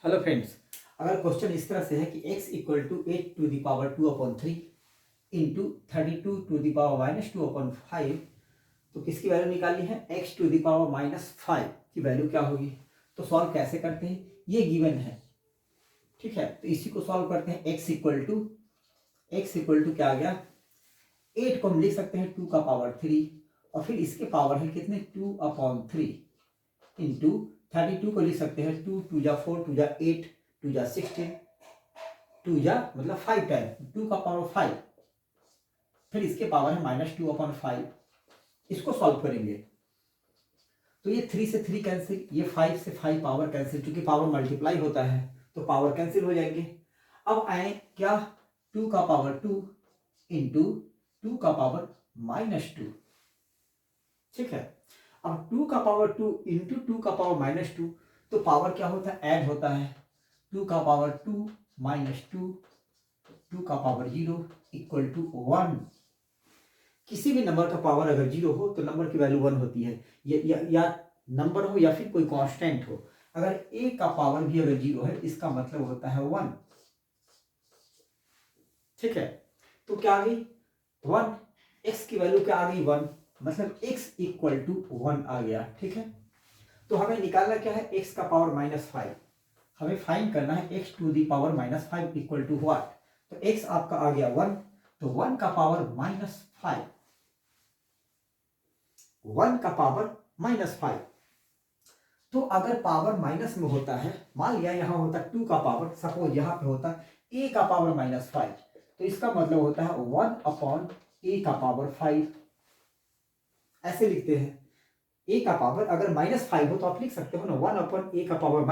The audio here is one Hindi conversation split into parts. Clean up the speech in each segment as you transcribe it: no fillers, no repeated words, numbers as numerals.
हेलो फ्रेंड्स, अगर क्वेश्चन इस तरह से है कि x इक्वल टू 8⁻²/3 इंटू 32⁻²/5, तो किसकी वैल्यू निकालनी है? x⁻⁻5 की वैल्यू क्या होगी? तो सॉल्व कैसे करते हैं, ये गिवन है, ठीक है। तो इसी को सॉल्व करते हैं। x इक्वल टू क्या आ गया? 8 को हम लिख सकते हैं 2⁻3 और फिर इसके पावर है कितने? 2/3 इंटू 32 को लिख सकते हैं 2 2 जा 4 2 जा 8 2 जा 16 2 जा मतलब 5 टाइम 2⁻5, फिर इसके पावर है -2/5। इसको सॉल्व करेंगे तो ये 3 से 3 कैंसिल, ये 5 से 5 पावर कैंसिल, क्योंकि पावर मल्टीप्लाई होता है तो पावर कैंसिल हो जाएंगे। अब आए क्या? 2⁻2 इंटू 2⁻−2, ठीक है। अब 2⁻2 इंटू 2⁻−2, तो पावर क्या होता है? ऐड होता है। 2⁻2 माइनस 2 2⁻0 इक्वल टू 1। किसी भी नंबर का पावर अगर 0 हो तो नंबर की वैल्यू 1 होती है, या नंबर हो या फिर कोई कांस्टेंट हो। अगर a का पावर भी अगर 0 है, इसका मतलब होता है 1, ठीक है। तो क्या आ गई? 1। x की वैल्यू क्या आ गई? 1, मतलब x इक्वल टू 1 आ गया, ठीक है। तो हमें निकालना क्या है? x का पावर -5। हमें फाइंड करना है x⁻⁻5 इक्वल टू व्हाट? तो x आपका आ गया 1, तो 1 का पावर -5, 1 का पावर -5। तो अगर पावर माइनस में होता है, मान लिया यहां होता 2 का पावर, सपोज यहां पे होता a का पावर -5, तो इसका मतलब होता है 1/a का पावर 5। ऐसे लिखते हैं। a का पावर अगर -5 हो तो आप लिख सकते हो ना 1/a का पावर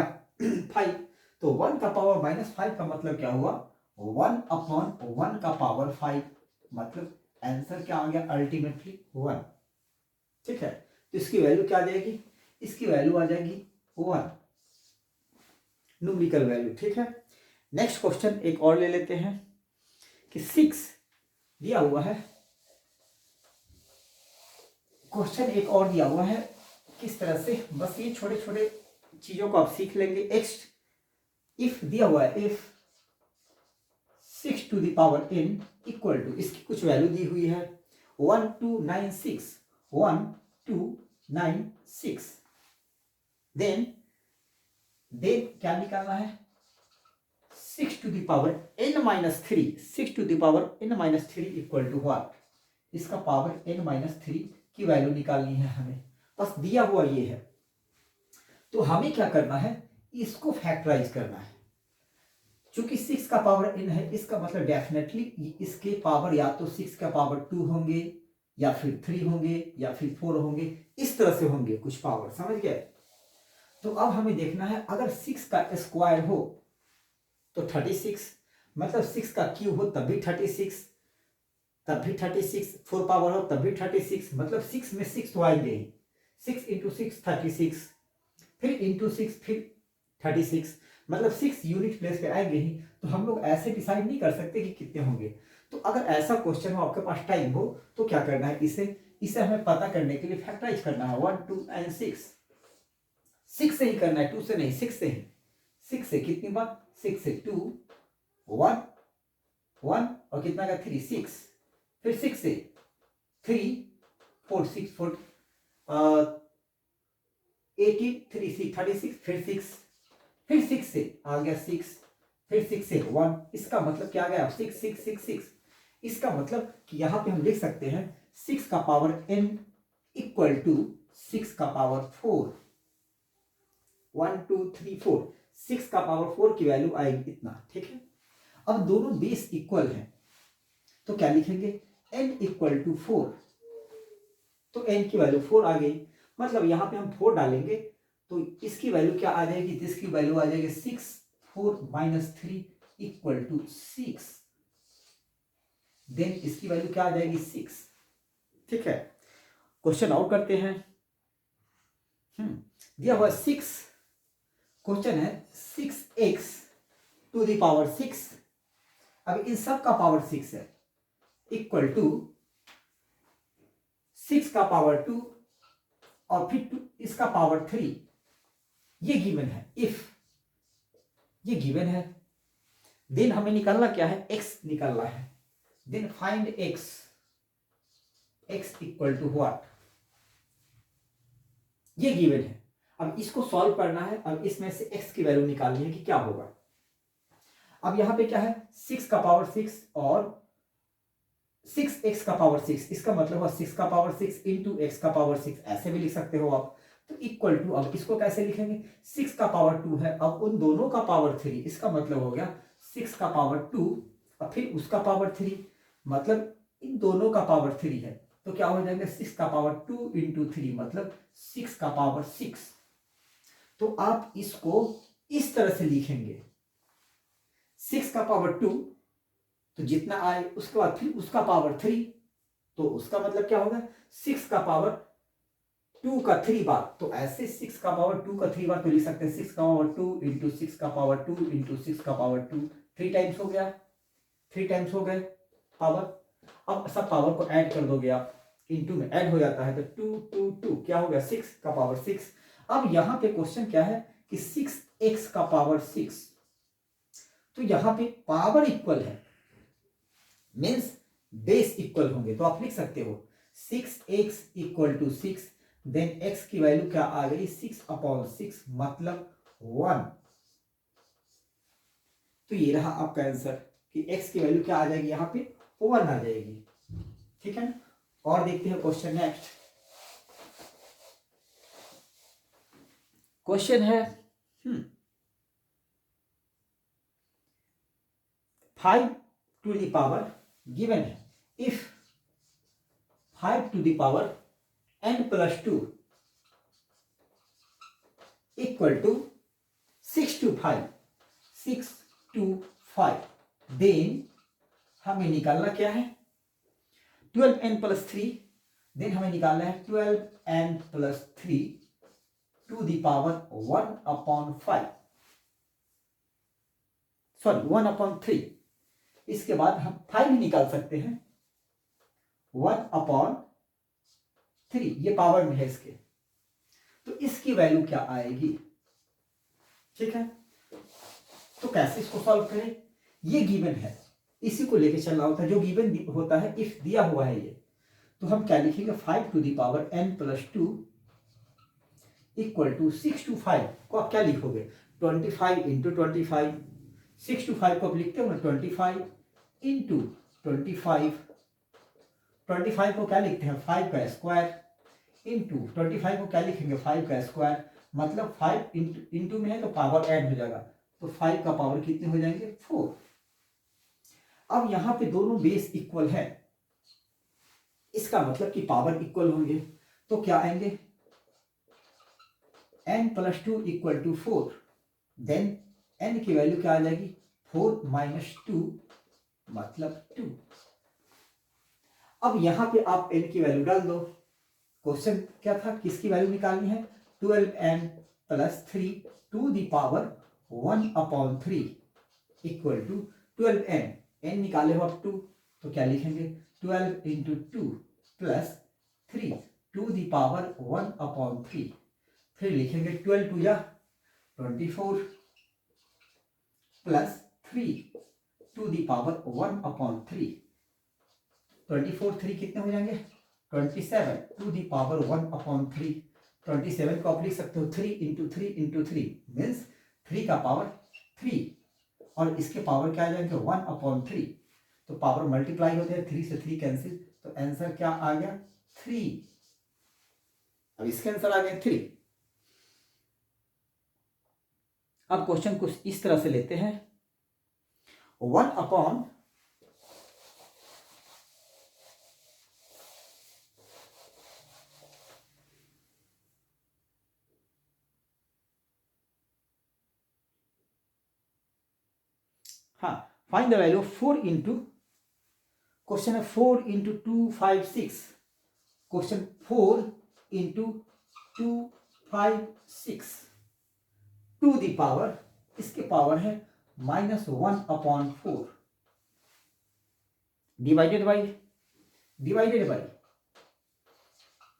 5। तो 1 का पावर -5 का मतलब क्या हुआ? 1/1 का पावर 5, मतलब आंसर क्या आ गया? अल्टीमेटली 1, ठीक है। तो इसकी वैल्यू क्या आ जाएगी? इसकी वैल्यू आ जाएगी 1, न्यूमेरिकल वैल्यू, ठीक है। नेक्स्ट क्वेश्चन एक और ले लेते हैं कि 6 दिया हुआ है। क्वेश्चन एक और दिया हुआ है, किस तरह से, बस ये छोटे छोटे चीजों को आप सीख लेंगे। नेक्स्ट, इफ दिया हुआ है, if 6 to the power n equal to, इसकी कुछ वैल्यू दी हुई है 1296, 1296, देन क्या निकालना है? 6 to the power n-3, 6 to the power n-3 equal to what? इसका पावर n-3 की वैल्यू निकालनी है हमें, बस दिया हुआ ये है। तो हमें क्या करना है? इसको फैक्टराइज करना है। चूंकि 6 का पावर n है, इसका मतलब डेफिनेटली इसके पावर या तो 6 का पावर 2 होंगे, या फिर 3 होंगे, या फिर 4 होंगे, इस तरह से होंगे कुछ पावर, समझ गए? तो अब हमें देखना है, अगर 6 का स्क्वायर हो तो 36, मतलब 6 का क्यूब हो तब भी 36, तब भी 36, 4 पावर हो तब भी 36, मतलब 6 में 6 तो आएंगे ही। 6 इंटू 6 36, फिर इंटू 6 फिर 36, मतलब 6 यूनिट प्लेस पे आएंगे ही। तो हम लोग ऐसे डिसाइड नहीं कर सकते कि कितने होंगे। तो अगर ऐसा क्वेश्चन हो, आपके पास टाइम हो, तो क्या करना है? इसे हमें पता करने के लिए फैक्टराइज करना है। 1 2 एंड 6 से ही करना है, 2 से नहीं, 6 से ही। 6 से कितनी बार? 6 से 2 1 1 और कितना का 3 6, फिर 6 से 3 4 6 4 18 3 6 36, फिर 6 से आ गया 6, फिर 6 से 1, इसका मतलब क्या आ गया? 6 6 6 6। इसका मतलब कि यहां पे हम लिख सकते हैं 6 का पावर n इक्वल टू 6 का पावर 4, 1 2 3 4, 6 का पावर 4 की वैल्यू आएगी इतना, ठीक है। अब दोनों बेस इक्वल है, तो क्या लिखेंगे? n इक्वल टू 4, तो n की वैल्यू 4 आ गई, मतलब यहां पे हम 4 डालेंगे तो इसकी वैल्यू क्या आ जाएगी? इसकी वैल्यू आ जाएगी 6 4 माइनस 3 इक्वल टू 6, देन इसकी वैल्यू क्या आ जाएगी? 6, ठीक है। क्वेश्चन आउट करते हैं। दिया हुआ 6, क्वेश्चन है 6x टू द पावर 6, अब इन सब का पावर 6 है, इक्वल टू 6 का पावर 2 और फिर इसका पावर 3, ये गिवन है। इफ ये गिवन है। देन हमें निकालना क्या है, x निकालना है। Then find x equal to what, ये गिवन है। अब इसको सॉल्व करना है। अब इसमें से x की वैल्यू निकालनी है कि क्या होगा। अब यहां पे क्या है, 6 का पावर 6 और 6x का पावर 6, इसका मतलब है 6 का पावर 6 इंटू एक्स का पावर 6, ऐसे भी लिख सकते हो आप। तो इक्वल टू, अब इसको कैसे लिखेंगे, 6 का पावर 2 है, अब उन दोनों का पावर 3, इसका मतलब हो गया 6 का पावर 2 और फिर उसका पावर 3, मतलब इन दोनों का पावर 3 है। तो क्या हो जाएगा, 6 का पावर 2 इंटू 3 मतलब 6 का पावर 6। तो आप इसको इस तरह से लिखेंगे, 6 का पावर 2 तो जितना आए, उसके बाद फिर उसका पावर 3, तो उसका मतलब क्या होगा, 6 का पावर 2 का 3 बार। तो ऐसे 6 का पावर 2 का 3 बार तो लिख सकते हैं 6 का पावर 2 इंटू 6 का पावर 2 इंटू 6 का पावर 2, 3 टाइम्स हो गया, 3 टाइम्स हो गए पावर। अब सब पावर को ऐड कर दोगे आप, इंटू में ऐड हो जाता है तो 2 2 2 क्या हो गया, 6 का पावर 6। अब यहां पे क्वेश्चन क्या है कि 6x का पावर 6, तो यहां पे पावर इक्वल है, मीन्स बेस इक्वल होंगे, तो आप लिख सकते हो 6x equal to 6, then x की वैल्यू क्या आ गई, 6/6 मतलब 1। तो ये रहा आपका आंसर कि x की वैल्यू क्या आ जाएगी, यहां पे 1 आ जाएगी। ठीक है, और देखते हैं क्वेश्चन नेक्स्ट। क्वेश्चन है 5 टू द पावर गिवन है, if 5 to the power n plus 2 equal to 6 to 5, 6 to 5, then हमें निकालना क्या है, 12n प्लस 3, देन हमें निकालना है 12n plus 3 to the power 1/5, sorry 1/3। इसके बाद हम 5 भी निकाल सकते हैं, 1/3, ये पावर में है इसके, तो इसकी वैल्यू क्या आएगी। ठीक है, तो कैसे इसको सॉल्व करें, ये गिवन है, इसी को लेके चलना होता है, जो गिवन होता है इफ दिया हुआ है ये, तो हम क्या लिखेंगे 5 to the power n plus 2 equal to 6 to 5 को आप क्या लिखोगे, 25 इंटू 25, 6 to 5 को आप लिखते हो ना 25 इंटू 25, 25 को क्या लिखते हैं 5 का स्क्वायर, इंटू 25 को क्या लिखेंगे 5 का स्क्वायर, मतलब 5 इंटू में है तो पावर ऐड हो जाएगा, तो 5 का पावर कितने हो जाएंगे 4। अब यहां पे दोनों बेस इक्वल है, इसका मतलब कि पावर इक्वल होंगे, तो क्या आएंगे n plus 2 equal to 4, then n की वैल्यू क्या आ जाएगी 4 माइनस 2 मतलब 2। अब यहां पे आप n की वैल्यू डाल दो, क्वेश्चन क्या था, किसकी वैल्यू निकालनी है, 12n plus 3 to the power 1/3 equal to 12n, n निकाले हो आप 2, तो क्या लिखेंगे 12 into 2 plus 3 to the power 1/3, फिर लिखेंगे 12 2 या 24 प्लस 3 टू द पावर 1/3, 24 3 कितने हो जाएंगे 27 टू द पावर 1/3, 27 को आप लिख सकते हो 3 इंटू 3 इंटू 3 मीन्स 3 का पावर 3, और इसके पावर क्या आ जाएंगे 1/3, तो पावर मल्टीप्लाई होते हैं 3 से 3 कैंसिल, तो आंसर क्या आ गया 3। अब इसके आंसर आ गए 3। अब क्वेश्चन कुछ इस तरह से लेते हैं, 1/, हाँ find the value 4 into, question है 4 into 2 5 6, question 4 into 2 5 6 to the power, इसके पावर है -1/4 divided by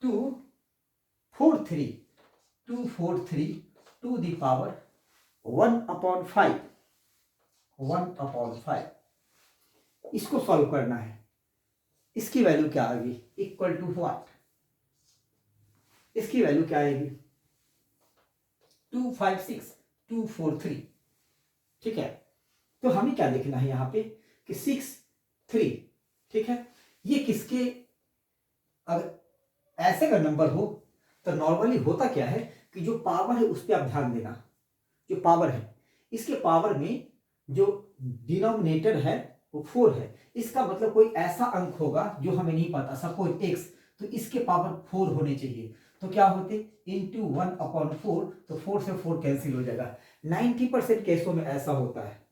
243 to the power 1/5, 1/5। इसको सॉल्व करना है। इसकी वैल्यू क्या आएगी? Equal to what? इसकी वैल्यू क्या आएगी? 256,243। ठीक है, तो हमें क्या देखना है यहाँ पे कि 6 3, ठीक है, ये किसके, अगर ऐसे का नंबर हो तो नॉर्मली होता क्या है कि जो पावर है उस पर आप ध्यान देना। जो पावर है, इसके पावर में जो डिनोमिनेटर है वो 4 है, इसका मतलब कोई ऐसा अंक होगा जो हमें नहीं पता, सपोज x, तो इसके पावर 4 होने चाहिए। तो क्या होते? इंटू 1/4, तो 4 से 4 कैंसिल हो जाएगा। 90% केसों में ऐसा होता है।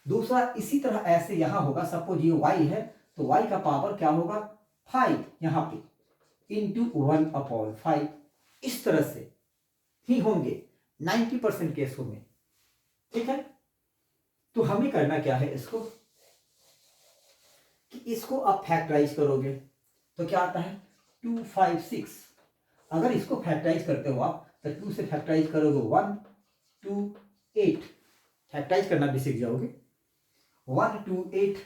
दूसरा, इसी तरह ऐसे यहां होगा, सपोज ये y है तो y का पावर क्या होगा? 5 यहां पे, इंटू 1/5। इस तरह से ही होंगे 90% केसों में। ठीक है, तो हमें करना क्या है इसको, कि इसको आप फैक्टराइज करोगे तो क्या आता है? 256। अगर इसको फैक्टराइज करते हो आप तो 2 से फैक्टराइज करोगे 1 2 8, फैक्टराइज करना भी सीख जाओगे। 1 2 8,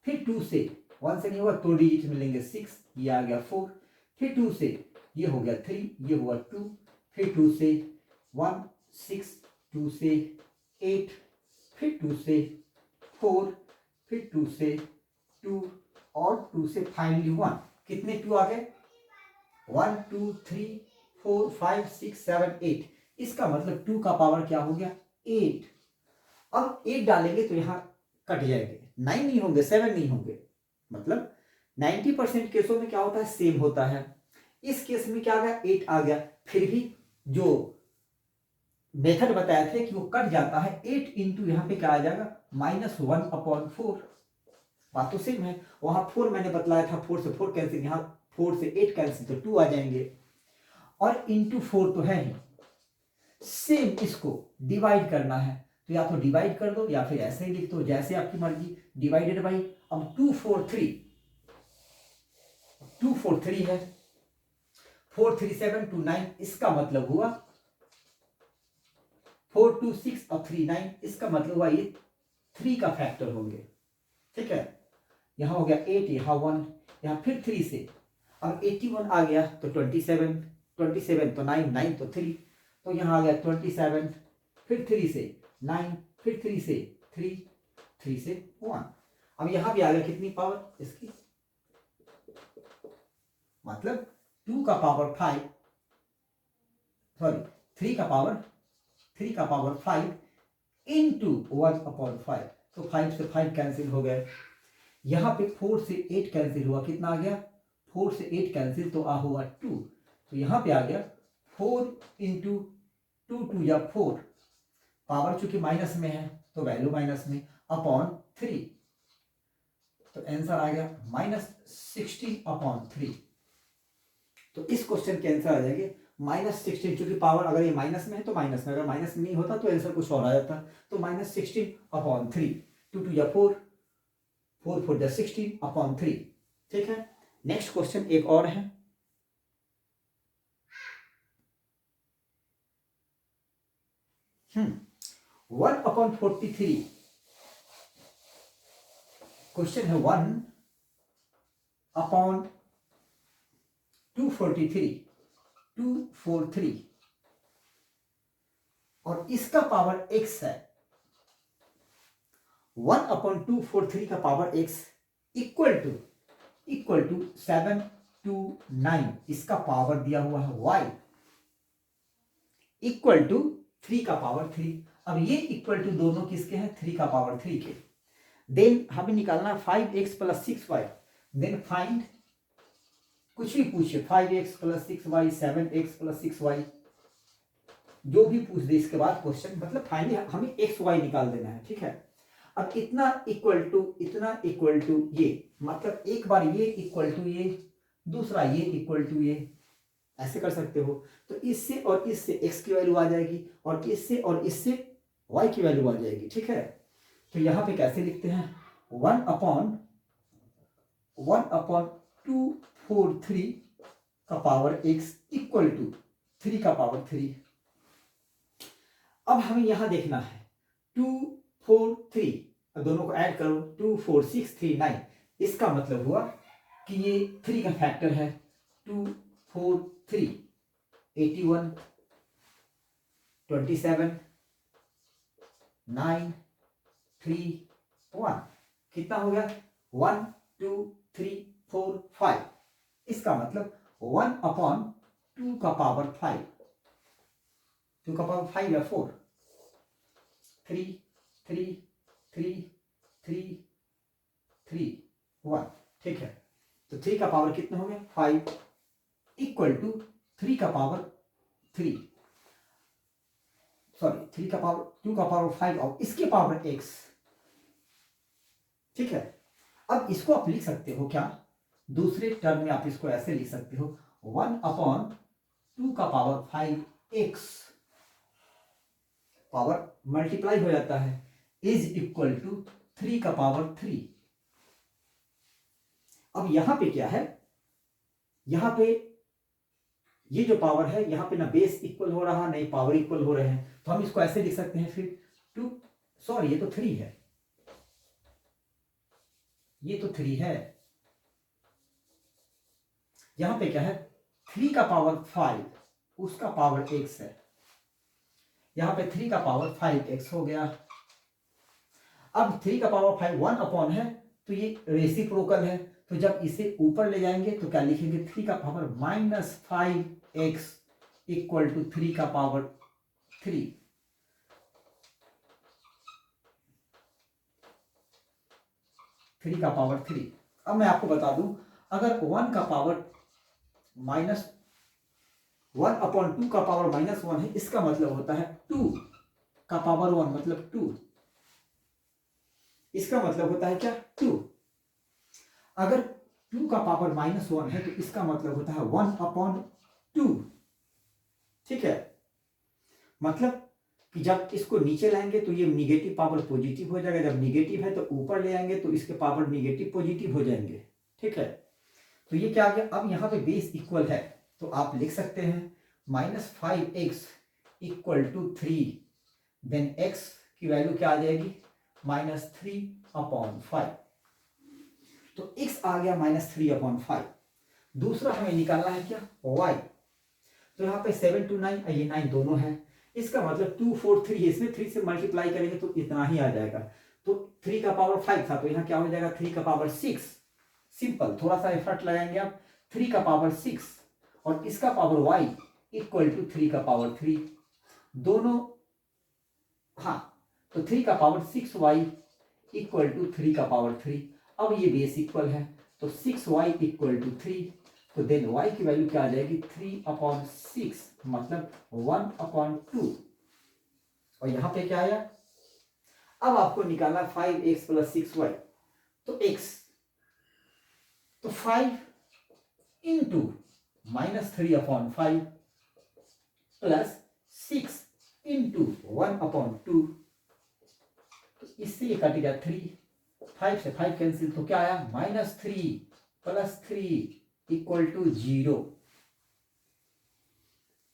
फिर 2 से 1 से नहीं हुआ तो डिजिट मिलेंगे 6, ये आ गया 4, फिर 2 से ये हो गया 3, ये हुआ 2, फिर 2 से 1 6, 2 से 8, फिर 2 से 4, फिर 2 से 2 और 2 से फाइनली 1। कितने 2 आ गए? 1 2 3 4 5 6 7 8। इसका मतलब 2 का पावर क्या हो गया? 8। अब 8 डालेंगे तो यहां कट जाएंगे, 9 नहीं होंगे, 7 नहीं होंगे। मतलब 90% केसों में क्या होता है? सेम होता है। इस केस में क्या आ गया? 8 आ गया। फिर भी जो मेथड बताया थे कि वो कट जाता है। 8 इंटू यहाँ पे क्या आ जाएगा? -1/4। बात तो सेम है। वहां 4 मैंने बतलाया था, 4 से 4 कैंसिल, यहाँ 4 से 8 कैंसिल, तो 2 आ जाएंगे। और इंटू 4 तो है ही। सेम इसको डिवाइड करना है तो या तो डिवाइड कर दो या फिर ऐसे ही लिख दो, जैसे आपकी मर्जी। डिवाइडेड बाई, अब 243 है, 43729, इसका मतलब हुआ 426 और 39, इसका मतलब हुआ ये 3 का फैक्टर होंगे। ठीक है, यहां हो गया 8, यहां 1, यहां फिर 3 से, अब 81 आ गया तो 27, 27 तो 9, 9 तो 3, तो यहां आ गया 27, फिर 3 से 9, फिर 3 से 3, 3 से 1। अब यहां भी आ गया कितनी पावर इसकी? मतलब 2 का पावर 5, सॉरी 3 का पावर 5 इंटू 1/5, तो 5 से 5 कैंसिल हो गए। यहां पे 4 से 8 कैंसिल हुआ, कितना आ गया? 4 से 8 कैंसिल तो आ हुआ 2, तो यहां पे आ गया 4 इंटू 2, 2 या 4, पावर चूंकि माइनस में है तो वैल्यू माइनस में, अपॉन 3, तो आंसर आ गया -16/3। तो इस क्वेश्चन के आंसर आ जाएंगे -16, क्योंकि पावर अगर ये माइनस में है तो माइनस में, अगर माइनस में नहीं होता तो आंसर कुछ और आ जाता। तो -16/3, 2 2 या 4, 4 4 16/3। ठीक है, नेक्स्ट क्वेश्चन एक और है। हम्म 1/43, क्वेश्चन है 1/243 और इसका पावर x है। 1/243 का power x equal to 7 to 9, इसका पावर दिया हुआ है y इक्वल टू 3 का पावर 3। अब ये इक्वल टू दोनों किसके हैं? 3 का पावर 3 के। देन हमें निकालना 5x + 6y। देन फाइंड, कुछ भी पूछे, 5x + 6y, 7x + 6y, जो भी पूछ दे इसके बाद क्वेश्चन, मतलब फाइनली हमें x y निकाल देना है। ठीक है, अब इतना इक्वल टू इतना इक्वल टू ये, मतलब एक बार ये इक्वल टू ये, दूसरा ये इक्वल टू ये, ऐसे कर सकते हो। तो इससे और इससे x की वैल्यू आ जाएगी और इससे y की वैल्यू आ जाएगी। ठीक है, तो यहां पे कैसे लिखते हैं? 1/243 का पावर x इक्वल टू 3 का पावर 3। अब हमें यहां देखना है 2 4 3, दोनों को ऐड करो 2 4 6 3 9, इसका मतलब हुआ कि ये 3 का फैक्टर है 2 4 3 81 27 9 3 1, कितना हो गया 1 2 3 4 5, इसका मतलब 1 अपॉन 2 का पावर 5, 2 का पावर 5 या 4, 3 3 3 3 3 1, ठीक है। तो 3 का पावर कितना हो गया 5 इक्वल टू 3 का पावर 3, सॉरी 3 का पावर 2 का पावर 5 और इसके पावर x, ठीक है। अब इसको आप लिख सकते हो क्या, दूसरे टर्म में आप इसको ऐसे लिख सकते हो 1 अपॉन 2 का पावर 5x, पावर मल्टीप्लाई हो जाता है, इज इक्वल टू 3 का पावर 3। अब यहां पे क्या है, यहां पे ये जो पावर है यहां पे ना बेस इक्वल हो रहा नहीं पावर इक्वल हो रहे हैं, तो हम इसको ऐसे लिख सकते हैं फिर 2, सॉरी ये तो 3 है, ये तो 3 है, यहां पे क्या है 3 का पावर 5 उसका पावर x है, यहां पे 3 का पावर 5x हो गया। अब 3 का पावर 5 1 अपॉन है तो ये रेसिप्रोकल है, तो जब इसे ऊपर ले जाएंगे तो क्या लिखेंगे 3 का पावर -5x इक्वल टू 3 का पावर 3, थ्री का पावर 3। अब मैं आपको बता दूं अगर 1 का पावर -1 अपॉन 2 का पावर -1 है, इसका मतलब होता है 2 का पावर 1 मतलब 2, इसका मतलब होता है क्या 2। अगर 2 का पावर -1 है तो इसका मतलब होता है 1 अपॉन 2, ठीक है। मतलब कि जब इसको नीचे लाएंगे तो ये निगेटिव पावर पॉजिटिव हो जाएगा, जब निगेटिव है तो ऊपर ले आएंगे तो इसके पावर निगेटिव पॉजिटिव हो जाएंगे, ठीक है। तो ये क्या आ गया, अब यहाँ पे बेस इक्वल है तो आप लिख सकते हैं -5x equal to 3, then x की वैल्यू क्या आ जाएगी -3 अपॉन 5, तो x आ गया -3 अपॉन 5। दूसरा हमें निकालना है क्या y, तो यहाँ पे 7 2 9 ये 9 दोनों है, इसका मतलब 2 4 3 है, इसमें 3 से मल्टीप्लाई करेंगे तो इतना ही आ जाएगा, तो 3 का पावर 5 था तो यहाँ क्या हो जाएगा 3 का पावर 6, सिंपल, थोड़ा सा एफर्ट लगाएंगे आप, 3 का पावर 6 और इसका पावर y इक्वल टू 3 का पावर 3, दोनों, हाँ तो 3 का पावर 6y इक्वल टू 3 का पावर 3। अब ये बेस इक्वल है तो 6y इक्वल टू 3, तो देन y की वैल्यू क्या आ जाएगी 3 अपॉन 6 मतलब 1 अपॉन 2, और यहां पे क्या आया, अब आपको निकालना 5x प्लस 6y, तो x, तो 5 into -3 upon 5 plus 6 into 1 upon 2, तो इससे ये कट गया 3, 5 से 5 कैंसिल, तो क्या आया -3 प्लस 3 इक्वल टू 0,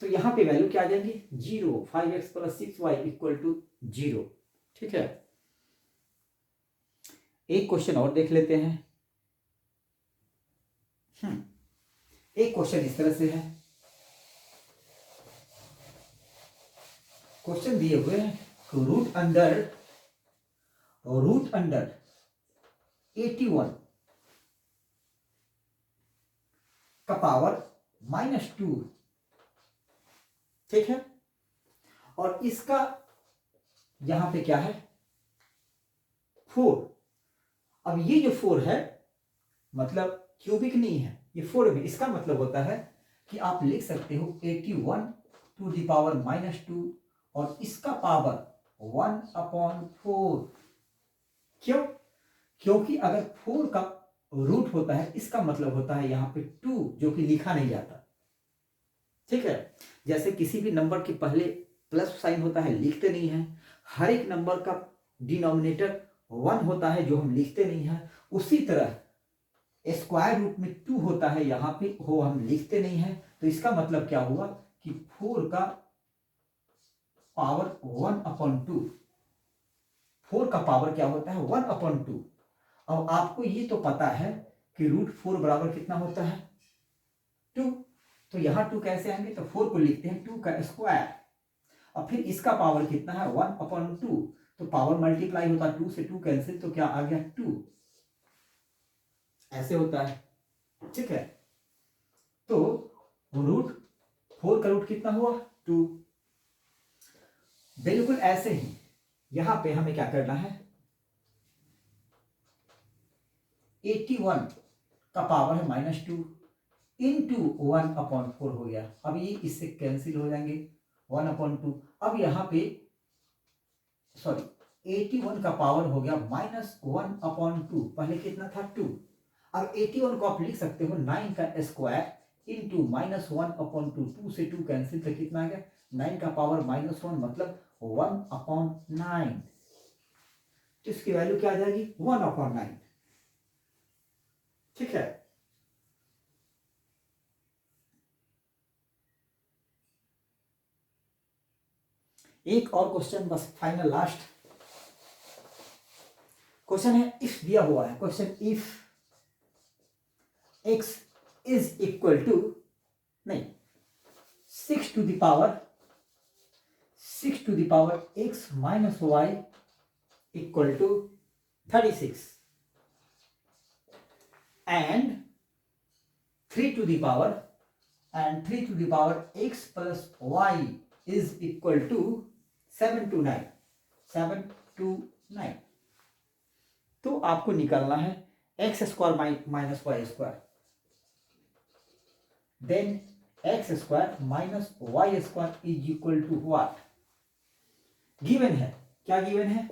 तो यहां पे वैल्यू क्या आ जाएंगी 0, 5x plus 6y equal to 0, ठीक है। एक क्वेश्चन और देख लेते हैं, एक क्वेश्चन इस तरह से है, क्वेश्चन दिए हुए हैं रूट अंडर 81 का पावर -2, ठीक है, और इसका यहां पे क्या है 4, अब ये जो 4 है मतलब क्यूबिक नहीं है, ये 4 में, इसका मतलब होता है कि आप लिख सकते हो 81 टू द पावर -2 और इसका पावर 1 अपॉन 4, क्यों, क्योंकि अगर 4 का रूट होता है इसका मतलब होता है यहां पे 2 जो कि लिखा नहीं जाता, ठीक है। जैसे किसी भी नंबर के पहले प्लस साइन होता है लिखते नहीं है, हर एक नंबर का डिनोमिनेटर 1 होता है जो हम लिखते नहीं है, उसी तरह स्क्वायर रूट में 2 होता है यहां पे वो हम लिखते नहीं है, तो इसका मतलब क्या हुआ कि 4 का पावर 1 अपॉन 2, 4 का पावर क्या होता है 1/2। अब आपको ये तो पता है कि √4 बराबर कितना होता है 2। तो यहाँ 2 कैसे आएंगे, तो 4 को लिखते हैं 2 का स्क्वायर, और फिर इसका पावर कितना है 1/2, तो पावर मल्टीप्लाई होता है 2 से 2 कैंसिल, तो क्या आ गया 2, ऐसे होता है। ठीक है, तो √4 का रूट कितना हुआ 2। बिल्कुल ऐसे ही यहां पे हमें क्या करना है 81 का पावर है -2 इंटू 1/4 हो गया। अब ये इससे कैंसिल हो जाएंगे 1/2। अब यहाँ पे सॉरी 81 का पावर हो गया -1/2, पहले कितना था 2। अब 81 को आप लिख सकते हो 9 का स्क्वायर इंटू -1/2, 2 से 2 कैंसिल, तो कितना आ गया 9 का पावर -1 मतलब 1/9। तो इसकी वैल्यू क्या आ जाएगी 1/9। ठीक है, एक और क्वेश्चन बस फाइनल लास्ट क्वेश्चन है। इफ दिया हुआ है question, if x is equal to नहीं 6 to the power x minus y equal to 36 and 3 to the power x plus y is equal to 7 to 9। तो आपको निकालना है x square minus y square, then x square minus y square is equal to what. Given है, क्या गिवन है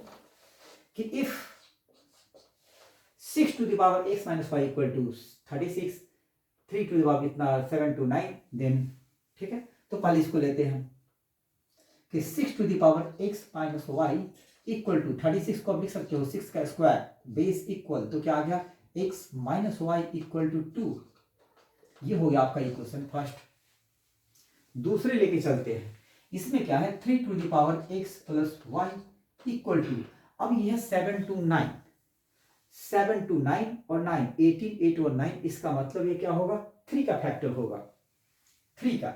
कि if 6 to the power x minus y equal to 36, 3 to the power कितना 7 to 9, देन ठीक है। तो पहले इसको लेते हैं कि 6 to the power x minus y equal to 36 को आप लिख सकते हो 6 का स्क्वायर बेस इक्वल, तो क्या आ गया x minus y equal to 2। ये हो गया आपका इक्वेशन फर्स्ट। दूसरे लेके चलते हैं, इसमें क्या है 3 to the power x plus y equal to, अब ये है 7 to 9, 7 to 9 और 9 18, 8 और 9, इसका मतलब ये क्या होगा 3 का फैक्टर होगा 3 का।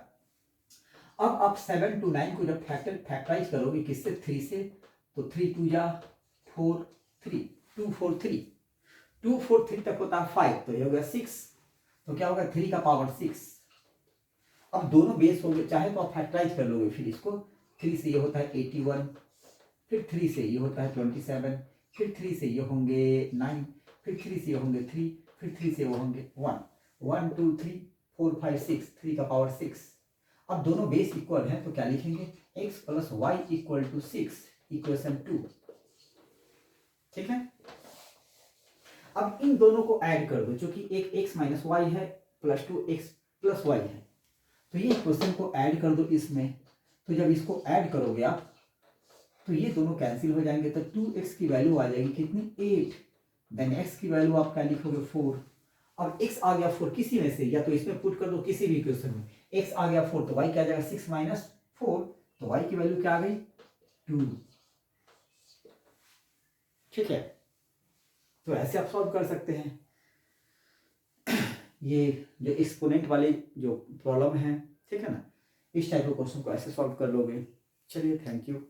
अब आप 7 to 9 को जब फैक्टराइज करोगे किससे 3 से, तो 3 2 जा 4 3 2 4 3 2 4 3 तक होता है 5, तो ये हो गया 6, तो क्या होगा 3 का पावर 6। अब दोनों बेस हो गए, चाहे तो आप फैक्टराइज कर लोगे, फिर इसको 3 से ये होता है 81, फिर 3 से ये होता है 27, फिर 3 से ये होंगे 9, फिर 3 से ये होंगे 3, फिर 3 से वो होंगे 1 1 2 3 4 5 6, 3 का पावर 6। अब दोनों बेस इक्वल हैं, तो क्या लिखेंगे x plus y equal to 6 equation 2। ठीक है, अब इन दोनों को ऐड कर दो, क्योंकि एक x माइनस वाई है प्लस 2x प्लस वाई है, तो ये इक्वेशन को ऐड कर दो इसमें। तो जब इसको ऐड करोगे आप, तो ये दोनों कैंसिल हो जाएंगे, तो 2x की वैल्यू आ जाएगी कितनी 8, देन x की वैल्यू आप क्या लिखोगे 4। अब x आ गया 4 किसी में से, या तो इसमें पुट कर दो किसी भी इक्वेशन में, x आ गया 4 तो y क्या आ जाएगा 6 माइनस 4, तो y की वैल्यू क्या आ गई 2। ठीक है, तो ऐसे आप सॉल्व कर सकते हैं। ये जो एक्सपोनेंट वाले जो प्रॉब्लम है, ठीक है ना, इस टाइप के क्वेश्चन को ऐसे सॉल्व कर लोगे। चलिए, थैंक यू।